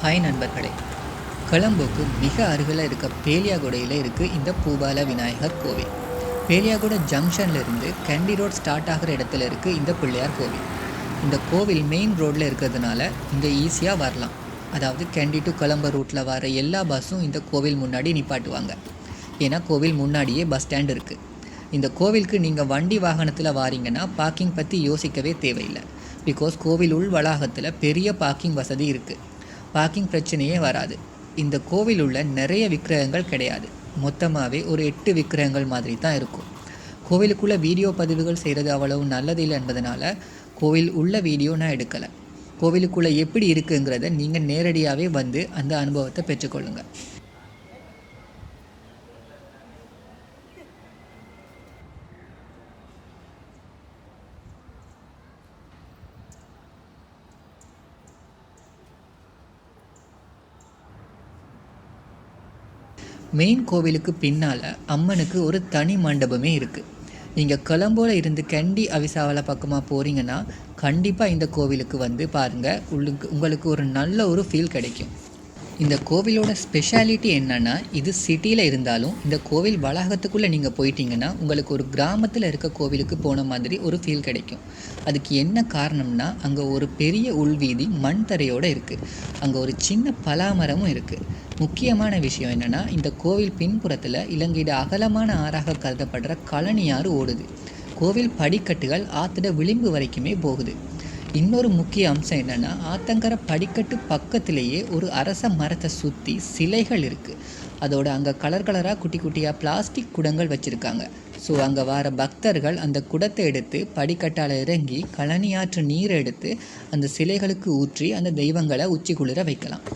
Hi நண்பர்களே, கொலம்போக்கு மிக அருகில் இருக்க பேலியாகுடையில் இருக்குது இந்த பூபால விநாயகர் கோவில். பேலியாகுடை ஜங்ஷனில் இருந்து கேண்டி ரோட் ஸ்டார்ட் ஆகிற இடத்துல இருக்குது இந்த பிள்ளையார் கோவில். இந்த கோவில் மெயின் ரோட்டில் இருக்கிறதுனால இங்கே ஈஸியாக வரலாம். அதாவது கேண்டி டு கொலம்போ ரூட்டில் வர எல்லா பஸ்ஸும் இந்த கோவில் முன்னாடி நிப்பாட்டுவாங்க. ஏன்னா கோவில் முன்னாடியே பஸ் ஸ்டாண்ட் இருக்குது. இந்த கோவிலுக்கு நீங்கள் வண்டி வாகனத்தில் வாரீங்கன்னா பார்க்கிங் பற்றி யோசிக்கவே தேவையில்லை. பிகாஸ் கோவில் உள் வளாகத்தில் பெரிய பார்க்கிங் வசதி இருக்குது. பார்க்கிங் பிரச்சனையே வராது. இந்த கோவில் உள்ள நிறைய விக்கிரகங்கள் கிடையாது. மொத்தமாகவே ஒரு 8 விக்கிரகங்கள் மாதிரி தான் இருக்கும். கோவிலுக்குள்ளே வீடியோ பதிவுகள் செய்கிறது அவ்வளவு நல்லதில்லை என்பதனால கோவில் உள்ள வீடியோ நான் எடுக்கலை. கோவிலுக்குள்ளே எப்படி இருக்குங்கிறத நீங்கள் நேரடியாகவே வந்து அந்த அனுபவத்தை பெற்றுக்கொள்ளுங்கள். மெயின் கோவிலுக்கு பின்னால் அம்மனுக்கு ஒரு தனி மண்டபமே இருக்குது. நீங்கள் கொலம்போவில் இருந்து கேண்டி அவிசாவளை பக்கமாக போகிறீங்கன்னா கண்டிப்பாக இந்த கோவிலுக்கு வந்து பாருங்கள். உங்களுக்கு ஒரு நல்ல ஒரு ஃபீல் கிடைக்கும். இந்த கோவிலோட ஸ்பெஷாலிட்டி என்னென்னா, இது சிட்டியில் இருந்தாலும் இந்த கோவில் வளாகத்துக்குள்ளே நீங்கள் போயிட்டீங்கன்னா உங்களுக்கு ஒரு கிராமத்தில் இருக்க கோவிலுக்கு போன மாதிரி ஒரு ஃபீல் கிடைக்கும். அதுக்கு என்ன காரணம்னா, அங்கே ஒரு பெரிய உள்வீதி மண் தரையோடு இருக்குது. அங்கே ஒரு சின்ன பலாமரமும் இருக்குது. முக்கியமான விஷயம் என்னென்னா, இந்த கோவில் பின்புறத்தில் இலங்கையோட அகலமான ஆறாக கருதப்படுற கழனியாறு ஓடுது. கோவில் படிக்கட்டுகள் ஆற்றுட விளிம்பு வரைக்குமே போகுது. இன்னொரு முக்கிய அம்சம் என்னென்னா, ஆத்தங்கரை படிக்கட்டு பக்கத்திலேயே ஒரு அரச மரத்தை சுற்றி சிலைகள் இருக்குது. அதோட அங்கே கலர் கலராக குட்டி குட்டியாக பிளாஸ்டிக் குடங்கள் வச்சுருக்காங்க. ஸோ அங்கே வர பக்தர்கள் அந்த குடத்தை எடுத்து படிக்கட்டால் இறங்கி கழனியாற்று நீரை எடுத்து அந்த சிலைகளுக்கு ஊற்றி அந்த தெய்வங்களை உச்சி குளிர வைக்கலாம்.